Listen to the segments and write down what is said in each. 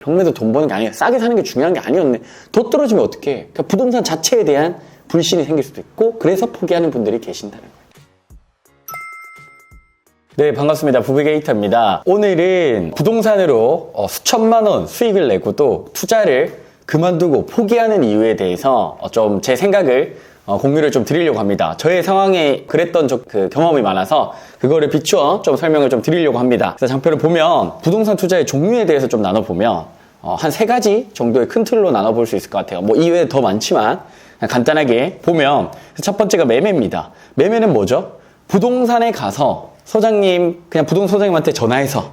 경매도 돈 버는 게 아니야. 싸게 사는 게 중요한 게 아니었네. 더 떨어지면 어떡해. 그러니까 부동산 자체에 대한 불신이 생길 수도 있고, 그래서 포기하는 분들이 계신다는 거예요. 네, 반갑습니다. 부부게이터입니다. 오늘은 부동산으로 수천만 원 수익을 내고도 투자를 그만두고 포기하는 이유에 대해서 좀 제 생각을 공유를 좀 드리려고 합니다. 저의 상황에 그랬던 경험이 많아서 그거를 비추어 좀 설명을 좀 드리려고 합니다. 그래서 장표를 보면 부동산 투자의 종류에 대해서 좀 나눠보면 한 3가지 정도의 큰 틀로 나눠볼 수 있을 것 같아요. 뭐 이외에 더 많지만 간단하게 보면 첫 번째가 매매입니다. 매매는 뭐죠? 부동산에 가서 그냥 부동산 소장님한테 전화해서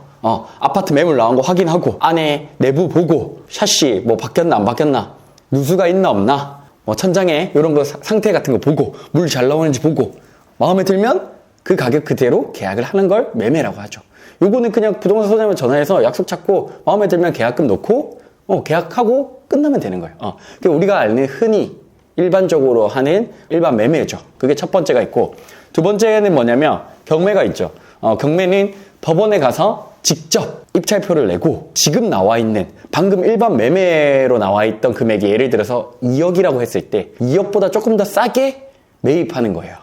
아파트 매물 나온 거 확인하고 안에 내부 보고 샤시 뭐 바뀌었나 안 바뀌었나 누수가 있나 없나 뭐 천장에 이런 거 상태 같은 거 보고 물 잘 나오는지 보고 마음에 들면 그 가격 그대로 계약을 하는 걸 매매라고 하죠. 요거는 그냥 부동산 소장님한테 전화해서 약속 잡고 마음에 들면 계약금 넣고 계약하고 끝나면 되는 거예요. 그게 우리가 아는 흔히 일반적으로 하는 일반 매매죠. 그게 첫 번째가 있고, 두 번째는 뭐냐면 경매가 있죠. 경매는 법원에 가서 직접 입찰표를 내고 지금 나와 있는 방금 일반 매매로 나와 있던 금액이 예를 들어서 2억이라고 했을 때 2억보다 조금 더 싸게 매입하는 거예요.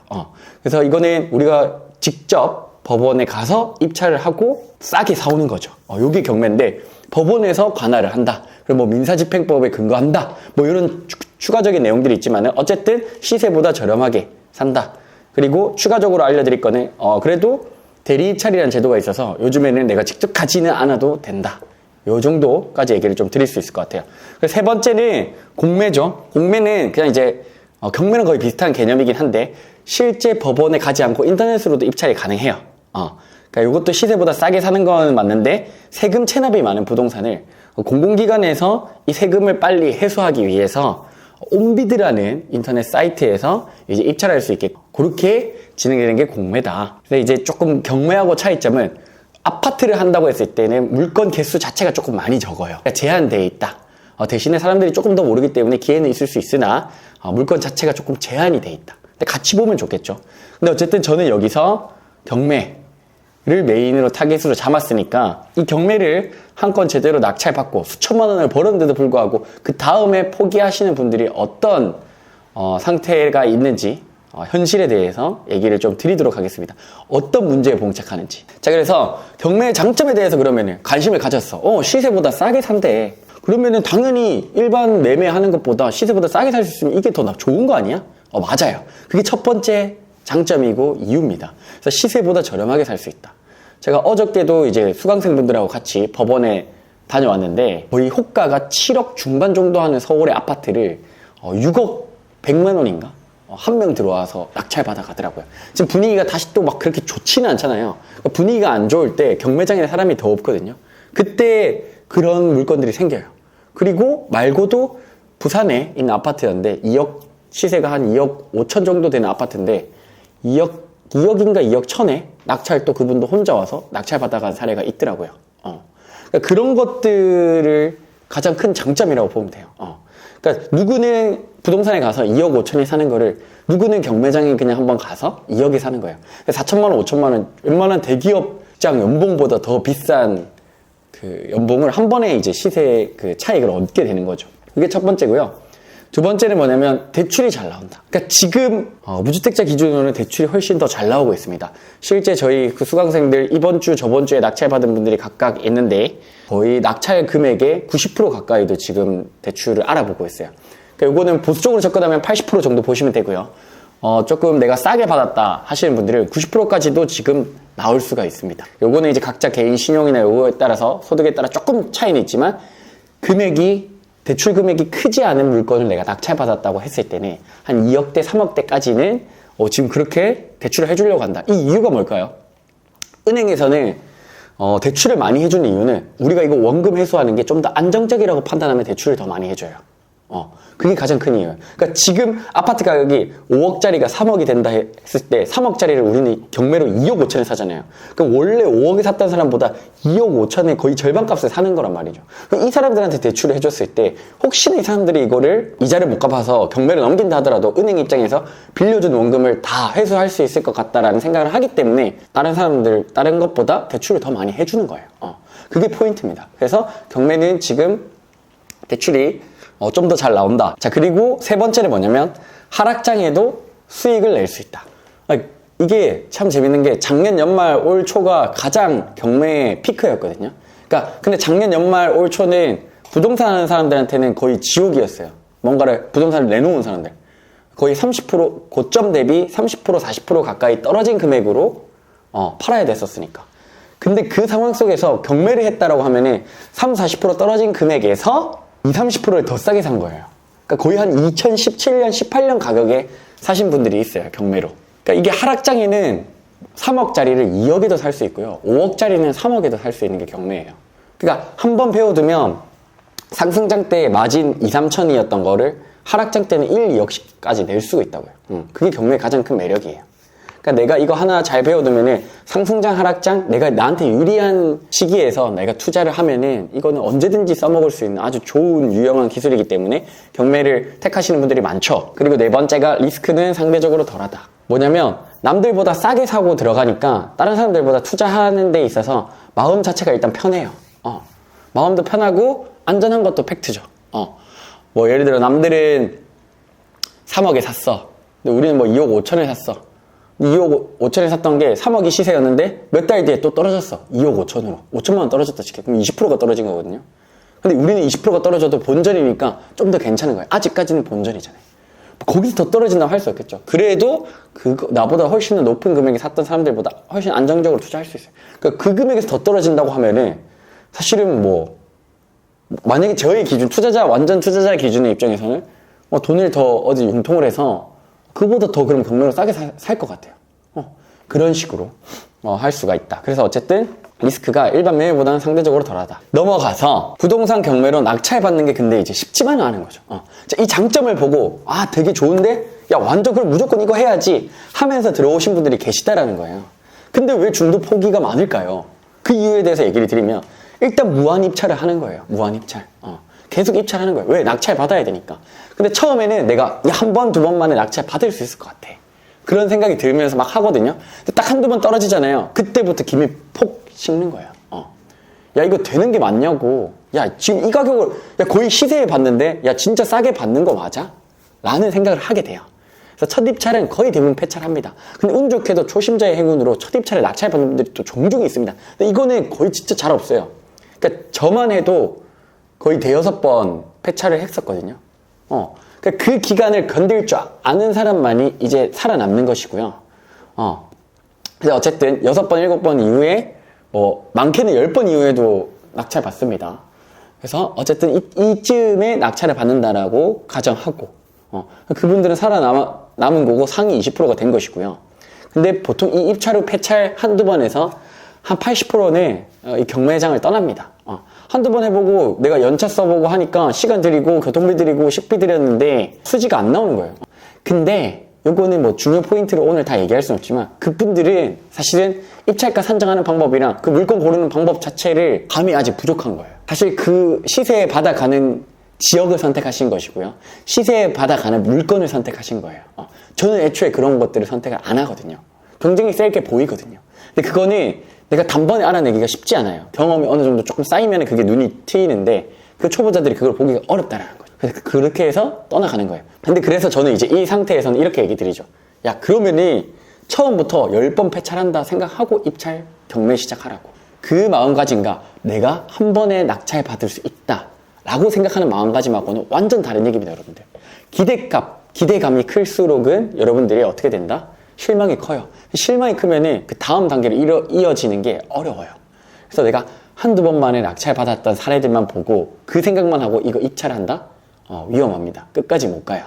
그래서 이거는 우리가 직접 법원에 가서 입찰을 하고 싸게 사오는 거죠. 요게 경매인데 법원에서 관할을 한다. 그리고 뭐 민사집행법에 근거한다. 뭐 이런 추가적인 내용들이 있지만은 어쨌든 시세보다 저렴하게 산다. 그리고 추가적으로 알려드릴 거는 그래도 대리 입찰이라는 제도가 있어서 요즘에는 내가 직접 가지는 않아도 된다. 요 정도까지 얘기를 좀 드릴 수 있을 것 같아요. 그래서 세 번째는 공매죠. 공매는 그냥 이제 경매랑 거의 비슷한 개념이긴 한데 실제 법원에 가지 않고 인터넷으로도 입찰이 가능해요. 그러니까 이것도 시세보다 싸게 사는 건 맞는데 세금 체납이 많은 부동산을 공공기관에서 이 세금을 빨리 해소하기 위해서 온비드라는 인터넷 사이트에서 이제 입찰할 수 있게 그렇게 진행되는 게 공매다. 근데 이제 조금 경매하고 차이점은 아파트를 한다고 했을 때는 물건 개수 자체가 조금 많이 적어요. 그러니까 제한되어 있다. 대신에 사람들이 조금 더 모르기 때문에 기회는 있을 수 있으나 물건 자체가 조금 제한이 돼 있다. 근데 같이 보면 좋겠죠. 근데 어쨌든 저는 여기서 경매를 메인으로 타깃으로 잡았으니까 이 경매를 한 건 제대로 낙찰받고 수천만 원을 벌었는데도 불구하고 그 다음에 포기하시는 분들이 어떤 상태가 있는지 현실에 대해서 얘기를 좀 드리도록 하겠습니다. 어떤 문제에 봉착하는지. 자, 그래서 경매의 장점에 대해서 그러면은 관심을 가졌어. 시세보다 싸게 산대. 그러면은 당연히 일반 매매하는 것보다 시세보다 싸게 살 수 있으면 이게 더 좋은 거 아니야? 맞아요. 그게 첫 번째 장점이고 이유입니다. 그래서 시세보다 저렴하게 살 수 있다. 제가 어저께도 이제 수강생분들하고 같이 법원에 다녀왔는데 거의 호가가 7억 중반 정도 하는 서울의 아파트를 6억 100만 원인가? 한 명 들어와서 낙찰받아 가더라고요. 지금 분위기가 다시 또 막 그렇게 좋지는 않잖아요. 그러니까 분위기가 안 좋을 때 경매장에 사람이 더 없거든요. 그때 그런 물건들이 생겨요. 그리고 말고도 부산에 있는 아파트였는데 2억 시세가 한 2억 5천 정도 되는 아파트인데 2억인가 2억 천에 낙찰 또 그분도 혼자 와서 낙찰 받아간 사례가 있더라고요. 그러니까 그런 것들을 가장 큰 장점이라고 보면 돼요. 그러니까 누구는 부동산에 가서 2억 5천에 사는 거를 누구는 경매장에 그냥 한번 가서 2억에 사는 거예요. 4천만 원, 5천만 원, 웬만한 대기업장 연봉보다 더 비싼 그 연봉을 한 번에 이제 시세 그 차익을 얻게 되는 거죠. 그게 첫 번째고요. 두 번째는 뭐냐면 대출이 잘 나온다. 그러니까 지금 무주택자 기준으로는 대출이 훨씬 더 잘 나오고 있습니다. 실제 저희 그 수강생들 이번 주 저번 주에 낙찰받은 분들이 각각 있는데 거의 낙찰 금액의 90% 가까이도 지금 대출을 알아보고 있어요. 그러니까 이거는 보수적으로 접근하면 80% 정도 보시면 되고요. 조금 내가 싸게 받았다 하시는 분들은 90%까지도 지금 나올 수가 있습니다. 요거는 이제 각자 개인 신용이나 요거에 따라서 소득에 따라 조금 차이는 있지만 대출 금액이 크지 않은 물건을 내가 낙찰받았다고 했을 때는 한 2억대, 3억대까지는 지금 그렇게 대출을 해주려고 한다. 이 이유가 뭘까요? 은행에서는 대출을 많이 해주는 이유는 우리가 이거 원금 회수하는 게 좀 더 안정적이라고 판단하면 대출을 더 많이 해줘요. 그게 가장 큰 이유예요. 그러니까 지금 아파트 가격이 5억짜리가 3억이 된다 했을 때 3억짜리를 우리는 경매로 2억 5천에 사잖아요. 그럼 원래 5억에 샀던 사람보다 2억 5천에 거의 절반 값에 사는 거란 말이죠. 이 사람들한테 대출을 해줬을 때 혹시나 이 사람들이 이거를 이자를 못 갚아서 경매를 넘긴다 하더라도 은행 입장에서 빌려준 원금을 다 회수할 수 있을 것 같다라는 생각을 하기 때문에 다른 것보다 대출을 더 많이 해주는 거예요. 그게 포인트입니다. 그래서 경매는 지금 대출이 좀 더 잘 나온다. 자, 그리고 세 번째는 뭐냐면 하락장에도 수익을 낼 수 있다. 이게 참 재밌는 게 작년 연말 올 초가 가장 경매의 피크였거든요. 그러니까 근데 작년 연말 올 초는 부동산 하는 사람들한테는 거의 지옥이었어요. 뭔가를 부동산을 내놓은 사람들 거의 30% 고점 대비 30% 40% 가까이 떨어진 금액으로 팔아야 됐었으니까. 근데 그 상황 속에서 경매를 했다라고 하면은 3, 40% 떨어진 금액에서 20, 30%를 더 싸게 산 거예요. 그러니까 거의 한 2017년, 18년 가격에 사신 분들이 있어요, 경매로. 그러니까 이게 하락장에는 3억짜리를 2억에도 살 수 있고요. 5억짜리는 3억에도 살 수 있는 게 경매예요. 그러니까 한번 배워두면 상승장 때 마진 2, 3천이었던 거를 하락장 때는 1, 2억까지 낼 수가 있다고요. 그게 경매의 가장 큰 매력이에요. 그러니까 내가 이거 하나 잘 배워두면은 상승장, 하락장, 내가 나한테 유리한 시기에서 내가 투자를 하면은 이거는 언제든지 써먹을 수 있는 아주 좋은 유용한 기술이기 때문에 경매를 택하시는 분들이 많죠. 그리고 네 번째가 리스크는 상대적으로 덜하다. 뭐냐면 남들보다 싸게 사고 들어가니까 다른 사람들보다 투자하는 데 있어서 마음 자체가 일단 편해요. 마음도 편하고 안전한 것도 팩트죠. 뭐 예를 들어 남들은 3억에 샀어. 근데 우리는 뭐 2억 5천에 샀어. 2억 5천에 샀던 게 3억이 시세였는데 몇 달 뒤에 또 떨어졌어. 2억 5천으로. 5천만 원 떨어졌다 칠게. 그럼 20%가 떨어진 거거든요. 근데 우리는 20%가 떨어져도 본전이니까 좀 더 괜찮은 거예요. 아직까지는 본전이잖아요. 거기서 더 떨어진다고 할 수 없겠죠. 그래도 나보다 훨씬 더 높은 금액에 샀던 사람들보다 훨씬 안정적으로 투자할 수 있어요. 그러니까 그 금액에서 더 떨어진다고 하면은 사실은 뭐 만약에 저희 기준 완전 투자자 기준의 입장에서는 돈을 더 어디 융통을 해서 그보다 더 그럼 경매로 싸게 살 것 같아요. 그런 식으로 할 수가 있다. 그래서 어쨌든 리스크가 일반 매매보다는 상대적으로 덜하다. 넘어가서 부동산 경매로 낙찰받는 게 근데 이제 쉽지만은 않은 거죠. 이 장점을 보고 되게 좋은데 야 완전 그럼 무조건 이거 해야지 하면서 들어오신 분들이 계시다라는 거예요. 근데 왜 중도 포기가 많을까요? 그 이유에 대해서 얘기를 드리면 일단 무한 입찰을 하는 거예요. 무한 입찰. 계속 입찰하는 거예요. 왜? 낙찰 받아야 되니까. 근데 처음에는 내가 한 번, 두 번 만에 낙찰 받을 수 있을 것 같아. 그런 생각이 들면서 막 하거든요. 근데 딱 한두 번 떨어지잖아요. 그때부터 김이 폭 식는 거예요. 야, 이거 되는 게 맞냐고. 야, 지금 이 가격을, 야, 거의 시세에 받는데, 야, 진짜 싸게 받는 거 맞아? 라는 생각을 하게 돼요. 그래서 첫 입찰은 거의 대부분 폐찰합니다. 근데 운 좋게도 초심자의 행운으로 첫 입찰에 낙찰받는 분들이 또 종종 있습니다. 근데 이거는 거의 진짜 잘 없어요. 그러니까 저만 해도 거의 대여섯 번 폐차를 했었거든요. 그러니까 그 기간을 건들 줄 아는 사람만이 이제 살아남는 것이고요. 그래서 어쨌든 6번, 7번 이후에 뭐 많게는 10번 이후에도 낙찰 받습니다. 그래서 어쨌든 이쯤에 낙찰을 받는다라고 가정하고 그분들은 살아남은 거고 상위 20%가 된 것이고요. 근데 보통 이 입찰 후 폐찰 한두 번에서 한 80%는 이 경매장을 떠납니다. 한두 번 해보고 내가 연차 써보고 하니까 시간 들이고 교통비 들이고 식비 들였는데 수지가 안 나오는 거예요. 근데 요거는 뭐 중요 포인트를 오늘 다 얘기할 수는 없지만 그분들은 사실은 입찰가 산정하는 방법이랑 그 물건 고르는 방법 자체를 감이 아직 부족한 거예요. 사실 그 시세에 받아가는 지역을 선택하신 것이고요. 시세에 받아가는 물건을 선택하신 거예요. 저는 애초에 그런 것들을 선택을 안 하거든요. 경쟁이 셀 게 보이거든요. 근데 그거는 내가 단번에 알아내기가 쉽지 않아요. 경험이 어느 정도 조금 쌓이면 그게 눈이 트이는데 그 초보자들이 그걸 보기가 어렵다라는 거죠. 그래서 그렇게 해서 떠나가는 거예요. 근데 그래서 저는 이제 이 상태에서는 이렇게 얘기 드리죠. 야, 그러면은 처음부터 10번 폐찰한다 생각하고 입찰 경매 시작하라고. 그 마음가짐과 내가 한 번에 낙찰 받을 수 있다 라고 생각하는 마음가짐하고는 완전 다른 얘기입니다, 여러분들. 기대감이 클수록은 여러분들이 어떻게 된다? 실망이 커요. 실망이 크면은 그 다음 단계로 이어지는 게 어려워요. 그래서 내가 한두 번 만에 낙찰 받았던 사례들만 보고 그 생각만 하고 이거 입찰한다? 위험합니다. 끝까지 못 가요.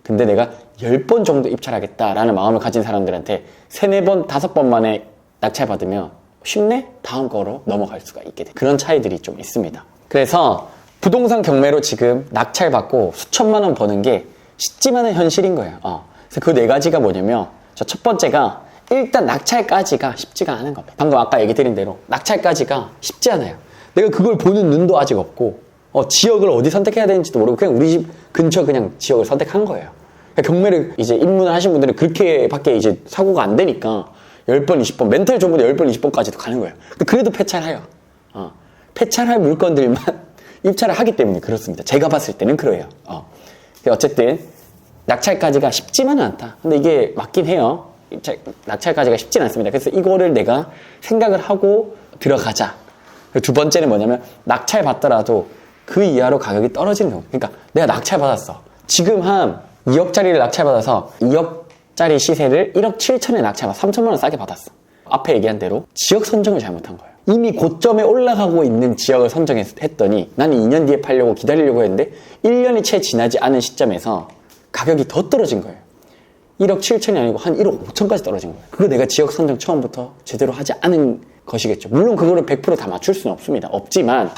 근데 내가 10번 정도 입찰하겠다라는 마음을 가진 사람들한테 3, 4번, 5번 만에 낙찰 받으면 쉽네? 다음 거로 넘어갈 수가 있게 돼요. 그런 차이들이 좀 있습니다. 그래서 부동산 경매로 지금 낙찰 받고 수천만 원 버는 게 쉽지만은 현실인 거예요. 그래서 그 4가지가 뭐냐면 첫 번째가 일단 낙찰까지가 쉽지가 않은 겁니다. 방금 아까 얘기 드린 대로 낙찰까지가 쉽지 않아요. 내가 그걸 보는 눈도 아직 없고 지역을 어디 선택해야 되는지도 모르고 그냥 우리 집 근처 그냥 지역을 선택한 거예요. 그러니까 경매를 이제 입문을 하신 분들은 그렇게밖에 이제 사고가 안 되니까 10번, 20번 멘탈 좋은 분들 10번, 20번까지도 가는 거예요. 근데 그래도 폐찰해요. 폐찰할 물건들만 입찰을 하기 때문에 그렇습니다. 제가 봤을 때는 그래요. 어쨌든 낙찰까지가 쉽지만은 않다. 근데 이게 맞긴 해요. 낙찰까지가 쉽진 않습니다. 그래서 이거를 내가 생각을 하고 들어가자. 두 번째는 뭐냐면 낙찰 받더라도 그 이하로 가격이 떨어지는 경우. 그러니까 내가 낙찰 받았어. 지금 한 2억짜리를 낙찰 받아서 2억짜리 시세를 1억 7천에 낙찰 받아 3천만 원 싸게 받았어. 앞에 얘기한 대로 지역 선정을 잘못한 거예요. 이미 고점에 올라가고 있는 지역을 선정했더니 나는 2년 뒤에 팔려고 기다리려고 했는데 1년이 채 지나지 않은 시점에서 가격이 더 떨어진 거예요. 1억 7천이 아니고 한 1억 5천까지 떨어진 거예요. 그거 내가 지역 선정 처음부터 제대로 하지 않은 것이겠죠. 물론 그거를 100% 다 맞출 수는 없습니다. 없지만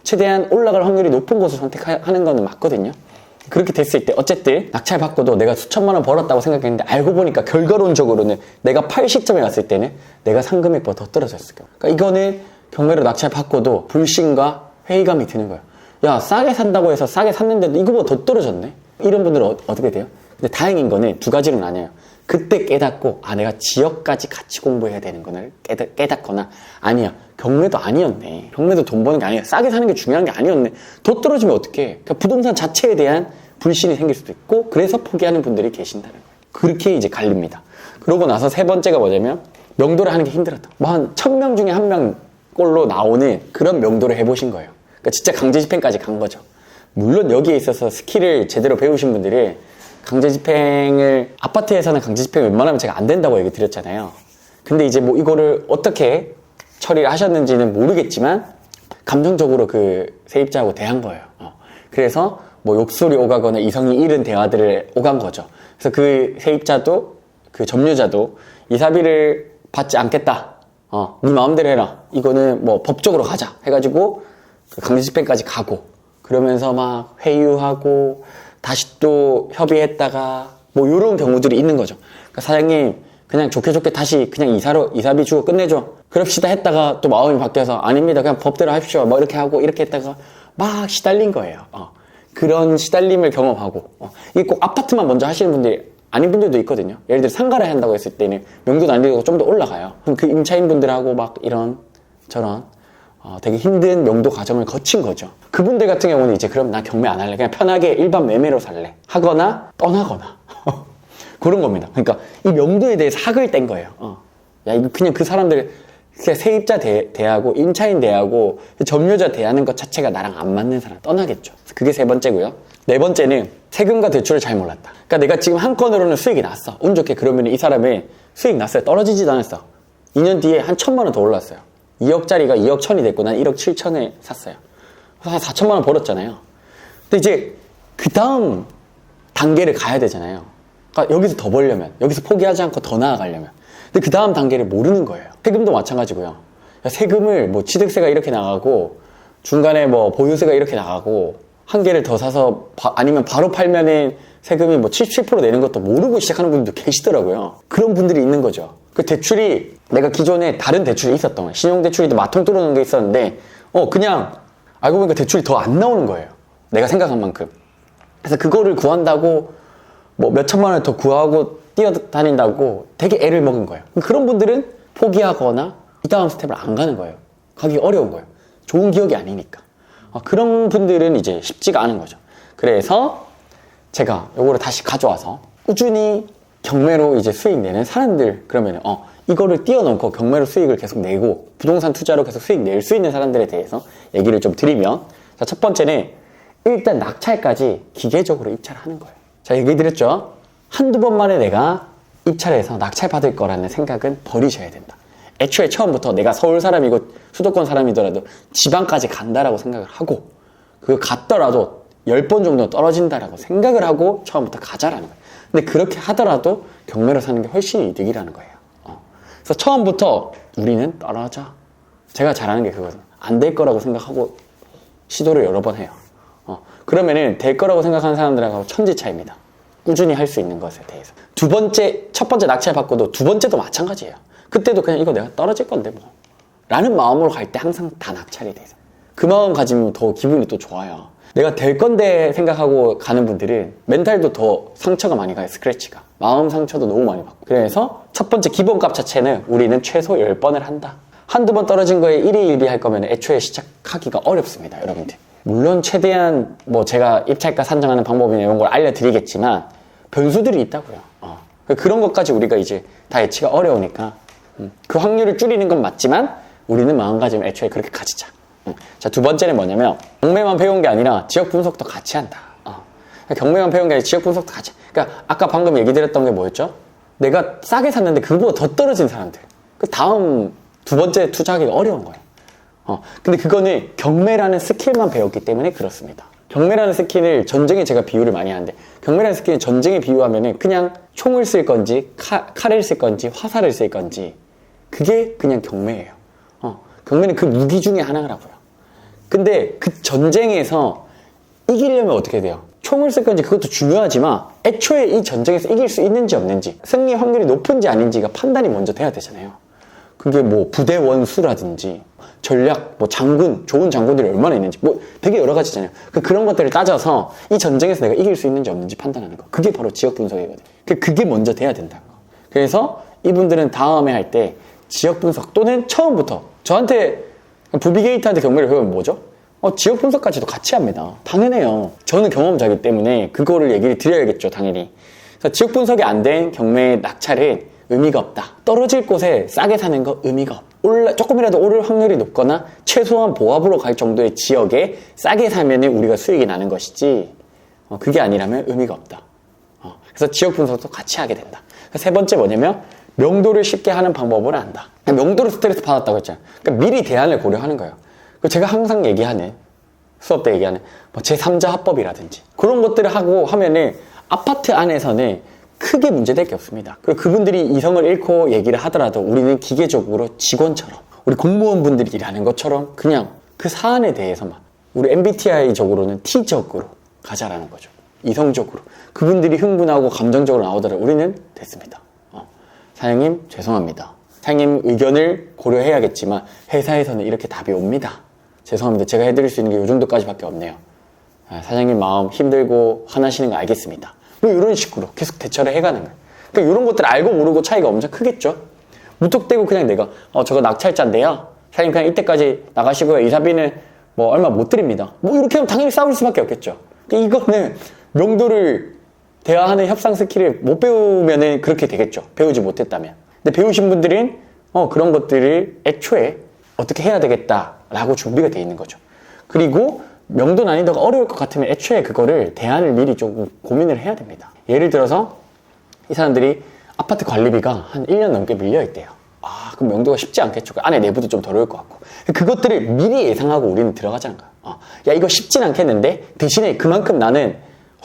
최대한 올라갈 확률이 높은 곳을 선택하는 거는 맞거든요. 그렇게 됐을 때 어쨌든 낙찰 받고도 내가 수천만 원 벌었다고 생각했는데 알고 보니까 결과론적으로는 내가 팔 시점에 갔을 때는 내가 산 금액보다 더 떨어졌을 거예요. 그러니까 이거는 경매로 낙찰 받고도 불신과 회의감이 드는 거예요. 야, 싸게 산다고 해서 싸게 샀는데도 이거보다 더 떨어졌네? 이런 분들은 어떻게 돼요? 근데 다행인 거는 두 가지로 나뉘어요. 그때 깨닫고 내가 지역까지 같이 공부해야 되는 거를 깨닫거나 아니야, 경매도 아니었네. 경매도 돈 버는 게 아니야. 싸게 사는 게 중요한 게 아니었네. 더 떨어지면 어떡해. 그러니까 부동산 자체에 대한 불신이 생길 수도 있고 그래서 포기하는 분들이 계신다는 거예요. 그렇게 이제 갈립니다. 그러고 나서 세 번째가 뭐냐면 명도를 하는 게 힘들었다. 뭐 한 1000명 중에 한 명 꼴로 나오는 그런 명도를 해보신 거예요. 그러니까 진짜 강제 집행까지 간 거죠. 물론 여기에 있어서 스킬을 제대로 배우신 분들이 강제 집행을 아파트에서는 강제 집행이 웬만하면 제가 안 된다고 얘기 드렸잖아요. 근데 이제 뭐 이거를 어떻게 처리를 하셨는지는 모르겠지만 감정적으로 그 세입자하고 대한 거예요. 그래서 뭐 욕설이 오가거나 이성이 잃은 대화들을 오간 거죠. 그래서 그 세입자도 그 점유자도 이사비를 받지 않겠다. 네 마음대로 해라. 이거는 뭐 법적으로 가자 해가지고 그 강제 집행까지 가고 그러면서 막 회유하고 다시 또 협의했다가 뭐 이런 경우들이 있는 거죠. 그러니까 사장님 그냥 좋게 다시 그냥 이사비 주고 끝내줘. 그럽시다 했다가 또 마음이 바뀌어서 아닙니다. 그냥 법대로 하십시오. 뭐 이렇게 하고 이렇게 했다가 막 시달린 거예요. 그런 시달림을 경험하고 이게 꼭 아파트만 먼저 하시는 분들이 아닌 분들도 있거든요. 예를 들어 상가를 한다고 했을 때는 명도도 안 되고 좀 더 올라가요. 그럼 그 임차인 분들하고 막 이런 저런 되게 힘든 명도 과정을 거친 거죠. 그분들 같은 경우는 이제 그럼 나 경매 안 할래. 그냥 편하게 일반 매매로 살래. 하거나 떠나거나 그런 겁니다. 그러니까 이 명도에 대해서 학을 뗀 거예요. 야, 이거 그냥 그 사람들 그냥 세입자 대하고 임차인 대하고 점유자 대하는 것 자체가 나랑 안 맞는 사람 떠나겠죠. 그게 세 번째고요. 네 번째는 세금과 대출을 잘 몰랐다. 그러니까 내가 지금 한 건으로는 수익이 났어. 운 좋게 그러면 이 사람의 수익 났어요. 떨어지지도 않았어. 2년 뒤에 한 1000만 원 더 올랐어요. 2억짜리가 2억 1000이 됐고 난 1억 7천에 샀어요. 한 4천만 원 벌었잖아요. 근데 이제 그 다음 단계를 가야 되잖아요. 그러니까 여기서 더 벌려면, 여기서 포기하지 않고 더 나아가려면. 근데 그 다음 단계를 모르는 거예요. 세금도 마찬가지고요. 야, 세금을 뭐 취득세가 이렇게 나가고 중간에 뭐 보유세가 이렇게 나가고 한 개를 더 사서 아니면 바로 팔면은 세금이 뭐 77% 내는 것도 모르고 시작하는 분들도 계시더라고요. 그런 분들이 있는 거죠. 그 대출이 내가 기존에 다른 대출이 있었던 거예요. 신용대출이도 마통 뚫어놓은 게 있었는데 그냥 알고 보니까 대출이 더 안 나오는 거예요. 내가 생각한 만큼. 그래서 그거를 구한다고 뭐 몇천만 원을 더 구하고 뛰어다닌다고 되게 애를 먹은 거예요. 그런 분들은 포기하거나 이 다음 스텝을 안 가는 거예요. 가기 어려운 거예요. 좋은 기억이 아니니까. 그런 분들은 이제 쉽지가 않은 거죠. 그래서 제가 요거를 다시 가져와서 꾸준히 경매로 이제 수익 내는 사람들, 그러면 이거를 띄워놓고 경매로 수익을 계속 내고 부동산 투자로 계속 수익 낼 수 있는 사람들에 대해서 얘기를 좀 드리면, 자, 첫 번째는 일단 낙찰까지 기계적으로 입찰하는 거예요. 자, 얘기 드렸죠? 한두 번 만에 내가 입찰해서 낙찰 받을 거라는 생각은 버리셔야 된다. 애초에 처음부터 내가 서울 사람이고 수도권 사람이더라도 지방까지 간다라고 생각을 하고, 그거 갔더라도 10번 정도 떨어진다라고 생각을 하고 처음부터 가자라는 거예요. 근데 그렇게 하더라도 경매로 사는 게 훨씬 이득이라는 거예요. 그래서 처음부터 우리는 떨어져. 제가 잘하는 게 그거거든요. 안 될 거라고 생각하고 시도를 여러 번 해요. 그러면은 될 거라고 생각하는 사람들하고 천지 차이입니다. 꾸준히 할 수 있는 것에 대해서. 첫 번째 낙찰 받고도 두 번째도 마찬가지예요. 그때도 그냥 이거 내가 떨어질 건데 뭐 라는 마음으로 갈 때 항상 다 낙찰이 돼서 그 마음 가지면 더 기분이 또 좋아요. 내가 될 건데 생각하고 가는 분들은 멘탈도 더 상처가 많이 가요. 스크래치가. 마음 상처도 너무 많이 받고. 그래서 첫 번째 기본값 자체는 우리는 최소 10번을 한다. 한두 번 떨어진 거에 일희일비 할 거면 애초에 시작하기가 어렵습니다, 여러분들. 물론 최대한 뭐 제가 입찰가 산정하는 방법이나 이런 걸 알려드리겠지만 변수들이 있다고요. 그런 것까지 우리가 이제 다 예측가 어려우니까 그 확률을 줄이는 건 맞지만 우리는 마음가짐을 애초에 그렇게 가지자. 자, 두 번째는 뭐냐면 경매만 배운 게 아니라 지역 분석도 같이 한다. 경매만 배운 게 아니라 지역 분석도 같이. 그러니까 아까 방금 얘기 드렸던 게 뭐였죠? 내가 싸게 샀는데 그거보다 더 떨어진 사람들. 그 다음 두 번째 투자하기가 어려운 거예요. 근데 그거는 경매라는 스킬만 배웠기 때문에 그렇습니다. 경매라는 스킬을 전쟁에 제가 비유를 많이 하는데 경매라는 스킬은 전쟁에 비유하면은 그냥 총을 쓸 건지 칼을 쓸 건지 화살을 쓸 건지 그게 그냥 경매예요. 경매는 그 무기 중에 하나라고요. 근데 그 전쟁에서 이기려면 어떻게 돼요? 총을 쓸 건지 그것도 중요하지만 애초에 이 전쟁에서 이길 수 있는지 없는지 승리 확률이 높은지 아닌지가 판단이 먼저 돼야 되잖아요. 그게 뭐 부대 원수라든지 전략, 뭐 장군, 좋은 장군들이 얼마나 있는지 뭐 되게 여러 가지잖아요. 그런 것들을 따져서 이 전쟁에서 내가 이길 수 있는지 없는지 판단하는 거. 그게 바로 지역 분석이거든요. 그게 먼저 돼야 된다는 거. 그래서 이분들은 다음에 할 때 지역 분석 또는 처음부터 저한테 부비게이트한테 경매를 배우면 뭐죠? 지역 분석까지도 같이 합니다. 당연해요. 저는 경험자이기 때문에 그거를 얘기를 드려야겠죠, 당연히. 그래서 지역 분석이 안 된 경매 낙찰은 의미가 없다. 떨어질 곳에 싸게 사는 거 의미가 없다. 조금이라도 오를 확률이 높거나 최소한 보합으로 갈 정도의 지역에 싸게 사면 우리가 수익이 나는 것이지 그게 아니라면 의미가 없다. 그래서 지역 분석도 같이 하게 된다. 세 번째 뭐냐면 명도를 쉽게 하는 방법을 안다. 명도로 스트레스 받았다고 했잖아요. 그러니까 미리 대안을 고려하는 거예요. 제가 항상 얘기하는 수업 때 얘기하는 뭐 제3자 합법이라든지 그런 것들을 하고 하면은 아파트 안에서는 크게 문제될 게 없습니다. 그리고 그분들이 이성을 잃고 얘기를 하더라도 우리는 기계적으로 직원처럼 우리 공무원분들이 일하는 것처럼 그냥 그 사안에 대해서만 우리 MBTI적으로는 T적으로 가자라는 거죠. 이성적으로. 그분들이 흥분하고 감정적으로 나오더라도 우리는 됐습니다. 사장님 죄송합니다. 사장님 의견을 고려해야겠지만 회사에서는 이렇게 답이 옵니다. 죄송합니다. 제가 해드릴 수 있는 게 이 정도까지밖에 없네요. 사장님 마음 힘들고 화나시는 거 알겠습니다. 뭐 이런 식으로 계속 대처를 해가는 거예요. 그러니까 이런 것들 알고 모르고 차이가 엄청 크겠죠. 무턱대고 그냥 내가 저거 낙찰자인데요. 사장님 그냥 이때까지 나가시고요. 이사비는 뭐 얼마 못 드립니다. 뭐 이렇게 하면 당연히 싸울 수밖에 없겠죠. 그러니까 이거는 명도를 대화하는 협상 스킬을 못 배우면은 그렇게 되겠죠. 배우지 못했다면. 근데 배우신 분들은 그런 것들을 애초에 어떻게 해야 되겠다라고 준비가 돼 있는 거죠. 그리고 명도 난이도가 어려울 것 같으면 애초에 그거를 대안을 미리 조금 고민을 해야 됩니다. 예를 들어서 이 사람들이 아파트 관리비가 한 1년 넘게 밀려있대요. 그럼 명도가 쉽지 않겠죠. 안에 내부도 좀 더러울 것 같고. 그것들을 미리 예상하고 우리는 들어가자는 거야. 야, 이거 쉽진 않겠는데 대신에 그만큼 나는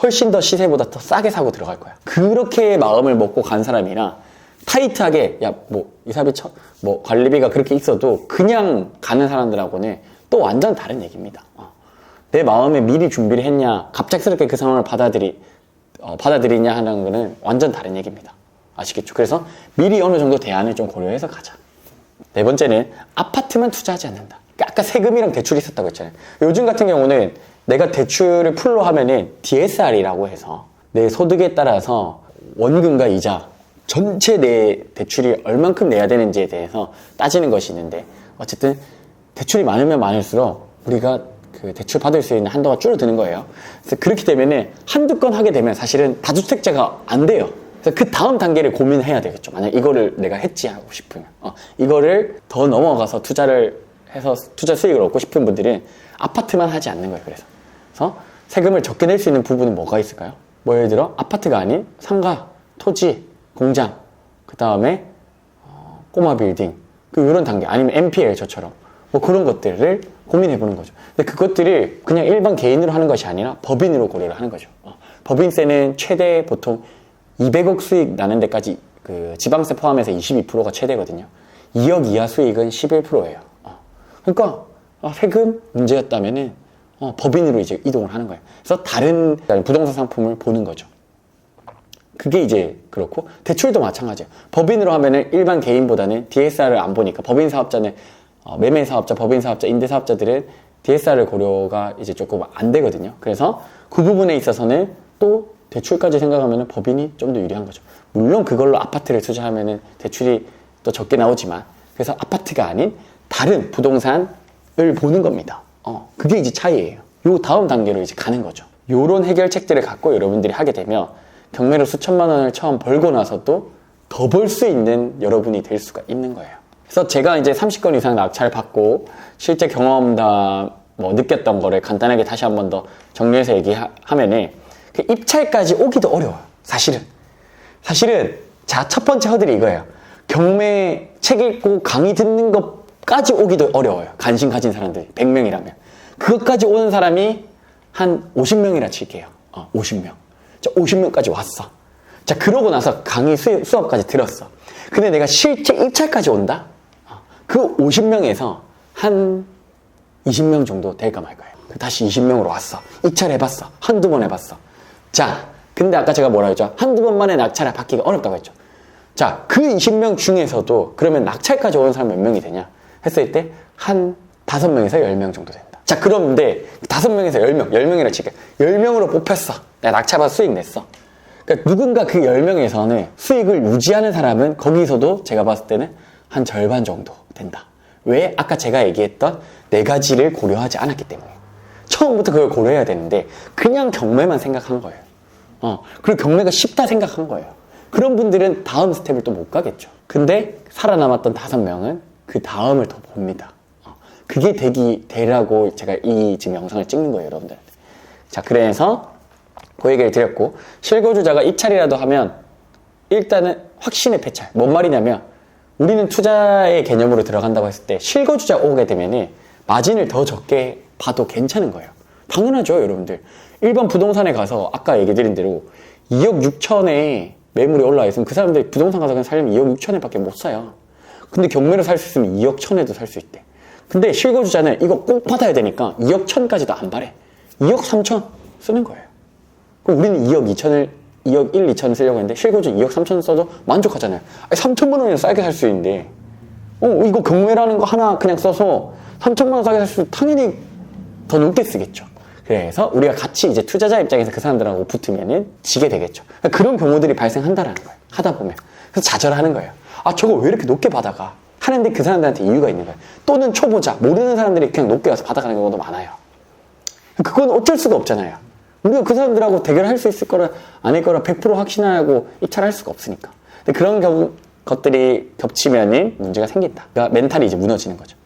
훨씬 더 시세보다 더 싸게 사고 들어갈 거야. 그렇게 마음을 먹고 간 사람이랑 타이트하게 이사비 뭐 관리비가 그렇게 있어도 그냥 가는 사람들하고는 또 완전 다른 얘기입니다. 내 마음에 미리 준비를 했냐, 갑작스럽게 그 상황을 받아들이냐 하는 거는 완전 다른 얘기입니다. 아시겠죠? 그래서 미리 어느 정도 대안을 좀 고려해서 가자. 네 번째는 아파트만 투자하지 않는다. 그러니까 아까 세금이랑 대출이 있었다고 했잖아요. 요즘 같은 경우는 내가 대출을 풀로 하면은 DSR이라고 해서 내 소득에 따라서 원금과 이자 전체 내 대출이 얼만큼 내야 되는지에 대해서 따지는 것이 있는데 어쨌든 대출이 많으면 많을수록 우리가 그 대출 받을 수 있는 한도가 줄어드는 거예요. 그래서 그렇게 되면은 한두 건 하게 되면 사실은 다주택자가 안 돼요. 그래서 그 다음 단계를 고민해야 되겠죠. 만약 이거를 내가 해지 하고 싶으면 이거를 더 넘어가서 투자를 해서 투자 수익을 얻고 싶은 분들은 아파트만 하지 않는 거예요. 그래서 세금을 적게 낼 수 있는 부분은 뭐가 있을까요? 뭐 예를 들어 아파트가 아닌 상가, 토지, 공장, 그 다음에 꼬마 빌딩, 이런 단계 아니면 MPL 저처럼 뭐 그런 것들을 고민해보는 거죠. 근데 그것들을 그냥 일반 개인으로 하는 것이 아니라 법인으로 고려를 하는 거죠. 법인세는 최대 보통 200억 수익 나는 데까지 그 지방세 포함해서 22%가 최대거든요. 2억 이하 수익은 11%예요. 그러니까 세금 문제였다면은 법인으로 이제 이동을 하는 거예요. 그래서 다른 부동산 상품을 보는 거죠. 그게 이제 그렇고 대출도 마찬가지예요. 법인으로 하면은 일반 개인보다는 DSR을 안 보니까 법인 사업자는 매매 사업자, 법인 사업자, 임대 사업자들은 DSR을 고려가 이제 조금 안 되거든요. 그래서 그 부분에 있어서는 또 대출까지 생각하면은 법인이 좀 더 유리한 거죠. 물론 그걸로 아파트를 투자하면은 대출이 또 적게 나오지만 그래서 아파트가 아닌 다른 부동산을 보는 겁니다. 그게 이제 차이예요. 요 다음 단계로 이제 가는 거죠. 요런 해결책들을 갖고 여러분들이 하게 되면 경매로 수천만 원을 처음 벌고 나서도 더 벌 수 있는 여러분이 될 수가 있는 거예요. 그래서 제가 이제 30건 이상 낙찰 받고 실제 경험담 느꼈던 거를 간단하게 다시 한 번 더 정리해서 얘기하면은 그 입찰까지 오기도 어려워요. 사실은 자, 첫 번째 허들이 이거예요. 경매 책 읽고 강의 듣는 것까지 오기도 어려워요. 관심 가진 사람들이 100명이라면 그것까지 오는 사람이 한 50명이라 칠게요. 50명. 자, 50명까지 왔어. 자, 그러고 나서 강의 수업까지 들었어. 근데 내가 실제 입찰까지 온다? 그 50명에서 한 20명 정도 될까 말까요. 다시 20명으로 왔어. 입찰해봤어. 한두 번 해봤어. 자, 근데 아까 제가 뭐라 했죠? 한두 번만에 낙찰을 받기가 어렵다고 했죠. 자, 그 20명 중에서도 그러면 낙찰까지 오는 사람 몇 명이 되냐? 했을 때 한 5명에서 10명 정도 된다. 자, 그런데 5명에서 10명이라 칠게. 10명으로 뽑혔어. 내가 낙찰받아 수익 냈어. 그러니까 누군가 그 10명에서는 수익을 유지하는 사람은 거기서도 제가 봤을 때는 한 절반 정도 된다. 왜? 아까 제가 얘기했던 4가지를 고려하지 않았기 때문에. 처음부터 그걸 고려해야 되는데 그냥 경매만 생각한 거예요. 그리고 경매가 쉽다 생각한 거예요. 그런 분들은 다음 스텝을 또 못 가겠죠. 근데 살아남았던 5명은 그 다음을 더 봅니다. 그게 되라고 제가 이 지금 영상을 찍는 거예요, 여러분들. 자, 그래서 그 얘기를 드렸고, 실거주자가 입찰이라도 하면 일단은 확신의 패찰. 뭔 말이냐면 우리는 투자의 개념으로 들어간다고 했을 때 실거주자 오게 되면은 마진을 더 적게 봐도 괜찮은 거예요. 당연하죠, 여러분들. 일반 부동산에 가서 아까 얘기 드린 대로 2억 6천에 매물이 올라와 있으면 그 사람들이 부동산 가서 그냥 살려면 2억 6천에 밖에 못 사요. 근데 경매로 살 수 있으면 2억 1천에도 살 수 있대. 근데 실거주자는 이거 꼭 받아야 되니까 2억 1천까지도 안 바래. 2억 3천 쓰는 거예요. 그럼 우리는 2억 2천을 2억 1, 2천을 쓰려고 했는데 실거주는 2억 3천 써도 만족하잖아요. 3천만 원이나 싸게 살 수 있는데 이거 경매라는 거 하나 그냥 써서 3천만 원 싸게 살 수 당연히 더 넘게 쓰겠죠. 그래서 우리가 같이 이제 투자자 입장에서 그 사람들하고 붙으면은 지게 되겠죠. 그런 경우들이 발생한다라는 거예요. 하다 보면. 그래서 좌절하는 거예요. 저거 왜 이렇게 높게 받아가? 하는데 그 사람들한테 이유가 있는 거예요. 또는 초보자, 모르는 사람들이 그냥 높게 와서 받아가는 경우도 많아요. 그건 어쩔 수가 없잖아요. 우리가 그 사람들하고 대결할 수 있을 거라 아닐 거라 100% 확신하고 입찰할 수가 없으니까. 근데 그런 것들이 겹치면은 문제가 생긴다. 그러니까 멘탈이 이제 무너지는 거죠.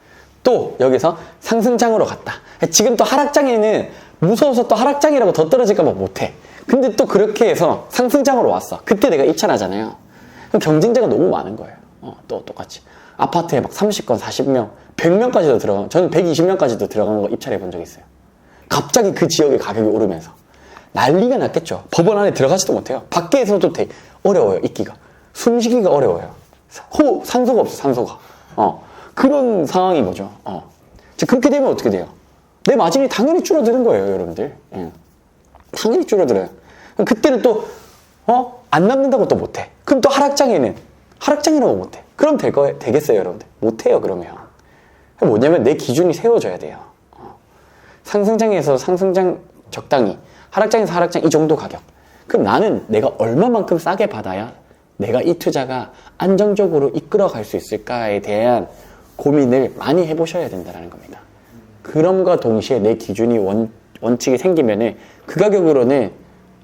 또 여기서 상승장으로 갔다. 지금 또 하락장에는 무서워서 또 하락장이라고 더 떨어질까 봐 못해. 근데 또 그렇게 해서 상승장으로 왔어. 그때 내가 입찰하잖아요. 그럼 경쟁자가 너무 많은 거예요. 또 똑같이. 아파트에 막 30건, 40명, 100명까지도 들어간, 저는 120명까지도 들어간 거 입찰해 본 적이 있어요. 갑자기 그 지역의 가격이 오르면서. 난리가 났겠죠. 법원 안에 들어가지도 못해요. 밖에서도 되게 어려워요, 있기가. 숨쉬기가 어려워요. 산소가 없어, 산소가. 그런 상황인 거죠. 그렇게 되면 어떻게 돼요? 내 마진이 당연히 줄어드는 거예요, 여러분들. 당연히 줄어들어요. 그때는 또, 안 남는다고 또 못해. 그럼 또 하락장이라고 못해. 그럼 되겠어요, 여러분들? 못해요, 그러면. 뭐냐면 내 기준이 세워져야 돼요. 상승장에서 상승장 적당히, 하락장에서 하락장 이 정도 가격. 그럼 나는 내가 얼마만큼 싸게 받아야 내가 이 투자가 안정적으로 이끌어갈 수 있을까에 대한 고민을 많이 해보셔야 된다는 겁니다. 그럼과 동시에 내 기준이 원칙이 생기면은 그 가격으로는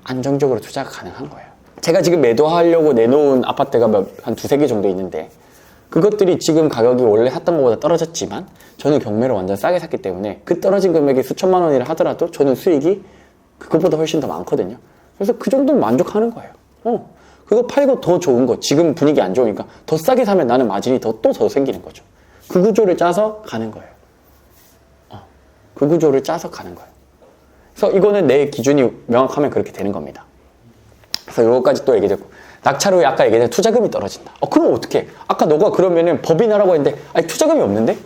안정적으로 투자가 가능한 거예요. 제가 지금 매도하려고 내놓은 아파트가 한 2-3개 정도 있는데 그것들이 지금 가격이 원래 샀던 것보다 떨어졌지만 저는 경매로 완전 싸게 샀기 때문에 그 떨어진 금액이 수천만 원이라 하더라도 저는 수익이 그것보다 훨씬 더 많거든요. 그래서 그 정도는 만족하는 거예요. 그거 팔고 더 좋은 거, 지금 분위기 안 좋으니까 더 싸게 사면 나는 마진이 또 더 생기는 거죠. 그 구조를 짜서 가는 거예요. 그 구조를 짜서 가는 거예요. 그래서 이거는 내 기준이 명확하면 그렇게 되는 겁니다. 그래서 이거까지 또 얘기했고, 낙찰 후에 아까 얘기했던 투자금이 떨어진다. 그럼 어떡해? 아까 너가 그러면은 법인하라고 했는데, 투자금이 없는데?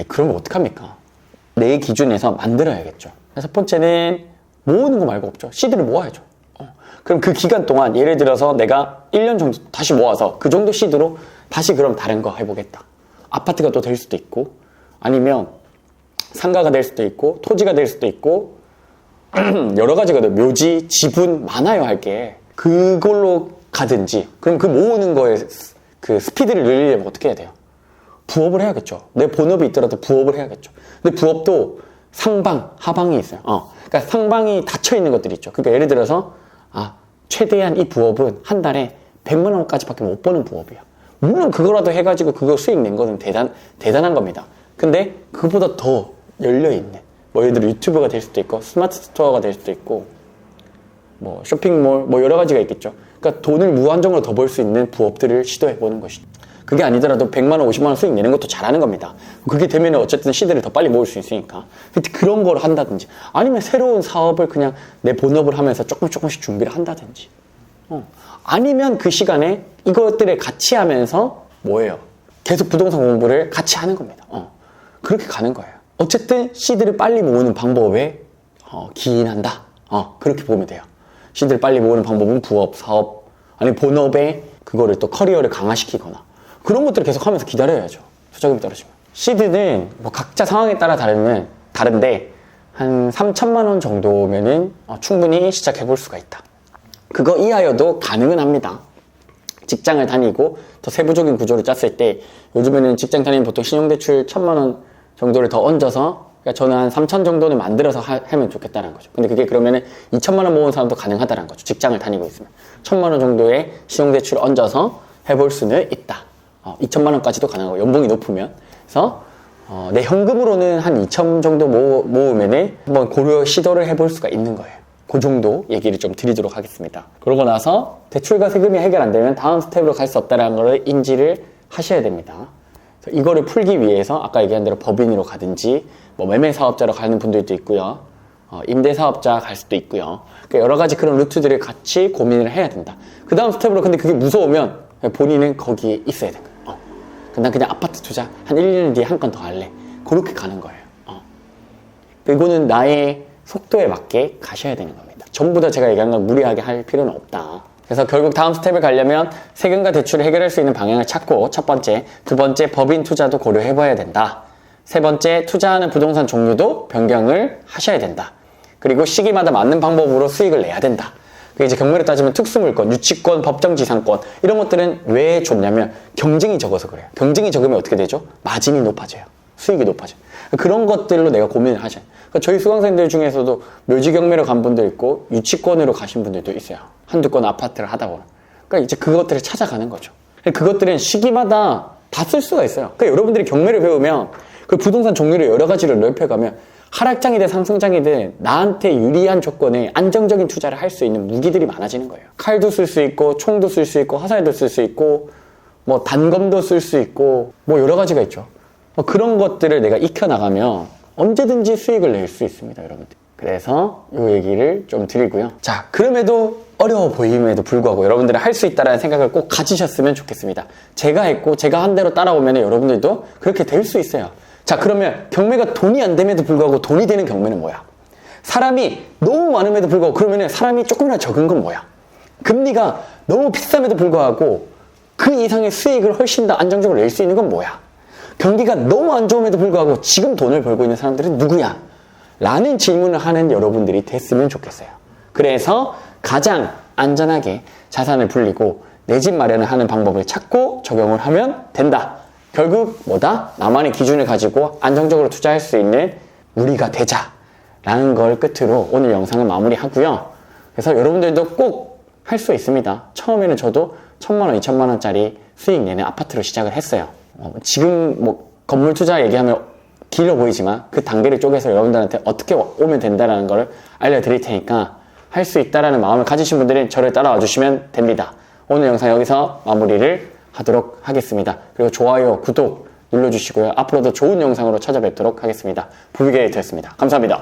그러면 어떡합니까? 내 기준에서 만들어야겠죠. 첫 번째는 모으는 거 말고 없죠. 씨드를 모아야죠. 그럼 그 기간 동안 예를 들어서 내가 1년 정도 다시 모아서 그 정도 씨드로 다시 그럼 다른 거 해보겠다. 아파트가 또 될 수도 있고, 아니면 상가가 될 수도 있고, 토지가 될 수도 있고, 여러 가지가 돼요. 묘지, 지분 많아요, 할 게. 그걸로 가든지. 그럼 그 모으는 거에 그 스피드를 늘리려면 어떻게 해야 돼요? 부업을 해야겠죠. 내 본업이 있더라도 부업을 해야겠죠. 근데 부업도 상방, 하방이 있어요. 그러니까 상방이 닫혀 있는 것들이 있죠. 그러니까 예를 들어서 최대한 이 부업은 한 달에 100만 원까지밖에 못 버는 부업이야. 물론 그거라도 해가지고 그거 수익 낸 거는 대단한 겁니다. 근데 그보다 더 열려있네. 뭐 예를 들어 유튜브가 될 수도 있고 스마트 스토어가 될 수도 있고 뭐 쇼핑몰 뭐 여러 가지가 있겠죠. 그러니까 돈을 무한정으로 더 벌 수 있는 부업들을 시도해보는 것이죠. 그게 아니더라도 100만 원, 50만 원 수익 내는 것도 잘하는 겁니다. 그게 되면 어쨌든 시드를 더 빨리 모을 수 있으니까. 그런 걸 한다든지 아니면 새로운 사업을 그냥 내 본업을 하면서 조금씩 준비를 한다든지 아니면 그 시간에 이것들을 같이 하면서 뭐예요? 계속 부동산 공부를 같이 하는 겁니다. 그렇게 가는 거예요. 어쨌든 시드를 빨리 모으는 방법에 기인한다. 그렇게 보면 돼요. 시드를 빨리 모으는 방법은 부업, 사업, 아니면 본업에 그거를 또 커리어를 강화시키거나 그런 것들을 계속 하면서 기다려야죠. 투자금이 떨어지면. 시드는 뭐 각자 상황에 따라 다른데 한 3천만 원 정도면은 충분히 시작해 볼 수가 있다. 그거 이하여도 가능은 합니다. 직장을 다니고 더 세부적인 구조를 짰을 때 요즘에는 직장 다니면 보통 신용대출 1,000만 원 정도를 더 얹어서 그러니까 저는 한 3천 정도는 만들어서 하면 좋겠다는 거죠. 근데 그게 그러면은 2천만 원 모은 사람도 가능하다는 거죠. 직장을 다니고 있으면 1,000만 원 정도의 신용대출을 얹어서 해볼 수는 있다. 2천만 원까지도 가능하고 연봉이 높으면. 그래서 내 현금으로는 한 2천 정도 모으면은 한번 고려 시도를 해볼 수가 있는 거예요. 그 정도 얘기를 좀 드리도록 하겠습니다. 그러고 나서 대출과 세금이 해결 안 되면 다음 스텝으로 갈 수 없다는 걸 인지를 하셔야 됩니다. 이거를 풀기 위해서 아까 얘기한 대로 법인으로 가든지 뭐 매매 사업자로 가는 분들도 있고요. 임대 사업자 갈 수도 있고요. 그러니까 여러 가지 그런 루트들을 같이 고민을 해야 된다. 그 다음 스텝으로 근데 그게 무서우면 본인은 거기에 있어야 된 거예요. 난 그냥 아파트 투자 한 1년 뒤에 한 건 더 할래. 그렇게 가는 거예요. 이거는 나의 속도에 맞게 가셔야 되는 겁니다. 전부 다 제가 얘기한 건 무리하게 할 필요는 없다. 그래서 결국 다음 스텝을 가려면 세금과 대출을 해결할 수 있는 방향을 찾고 첫 번째, 두 번째 법인 투자도 고려해봐야 된다. 세 번째 투자하는 부동산 종류도 변경을 하셔야 된다. 그리고 시기마다 맞는 방법으로 수익을 내야 된다. 그게 이제 경매로 따지면 특수물권, 유치권, 법정지상권 이런 것들은 왜 좋냐면 경쟁이 적어서 그래요. 경쟁이 적으면 어떻게 되죠? 마진이 높아져요. 수익이 높아져요. 그런 것들로 내가 고민을 하셔요. 그러니까 저희 수강생들 중에서도 묘지 경매로 간 분도 있고 유치권으로 가신 분들도 있어요. 한두 건 아파트를 하다 보면. 그러니까 이제 그것들을 찾아가는 거죠. 그것들은 시기마다 다 쓸 수가 있어요. 그러니까 여러분들이 경매를 배우면 그 부동산 종류를 여러 가지를 넓혀가면 하락장이든 상승장이든 나한테 유리한 조건에 안정적인 투자를 할 수 있는 무기들이 많아지는 거예요. 칼도 쓸 수 있고 총도 쓸 수 있고 화살도 쓸 수 있고 뭐 단검도 쓸 수 있고 뭐 여러 가지가 있죠. 그런 것들을 내가 익혀나가면 언제든지 수익을 낼 수 있습니다, 여러분들. 그래서 이 얘기를 좀 드리고요. 자, 그럼에도 어려워 보임에도 불구하고 여러분들은 할 수 있다는 생각을 꼭 가지셨으면 좋겠습니다. 제가 했고 제가 한 대로 따라오면 여러분들도 그렇게 될 수 있어요. 자, 그러면 경매가 돈이 안 됨에도 불구하고 돈이 되는 경매는 뭐야? 사람이 너무 많음에도 불구하고 그러면 사람이 조금이나 적은 건 뭐야? 금리가 너무 비쌈에도 불구하고 그 이상의 수익을 훨씬 더 안정적으로 낼 수 있는 건 뭐야? 경기가 너무 안 좋음에도 불구하고 지금 돈을 벌고 있는 사람들은 누구야? 라는 질문을 하는 여러분들이 됐으면 좋겠어요. 그래서 가장 안전하게 자산을 불리고 내 집 마련을 하는 방법을 찾고 적용을 하면 된다. 결국 뭐다? 나만의 기준을 가지고 안정적으로 투자할 수 있는 우리가 되자 라는 걸 끝으로 오늘 영상을 마무리하고요. 그래서 여러분들도 꼭 할 수 있습니다. 처음에는 저도 1,000만 원, 2,000만 원짜리 수익 내는 아파트로 시작을 했어요. 지금 뭐 건물 투자 얘기하면 길어 보이지만 그 단계를 쪼개서 여러분들한테 어떻게 오면 된다는 걸 알려드릴 테니까 할 수 있다라는 마음을 가지신 분들은 저를 따라와 주시면 됩니다. 오늘 영상 여기서 마무리를 하도록 하겠습니다. 그리고 좋아요, 구독 눌러주시고요. 앞으로도 좋은 영상으로 찾아뵙도록 하겠습니다. 부비게이터였습니다. 감사합니다.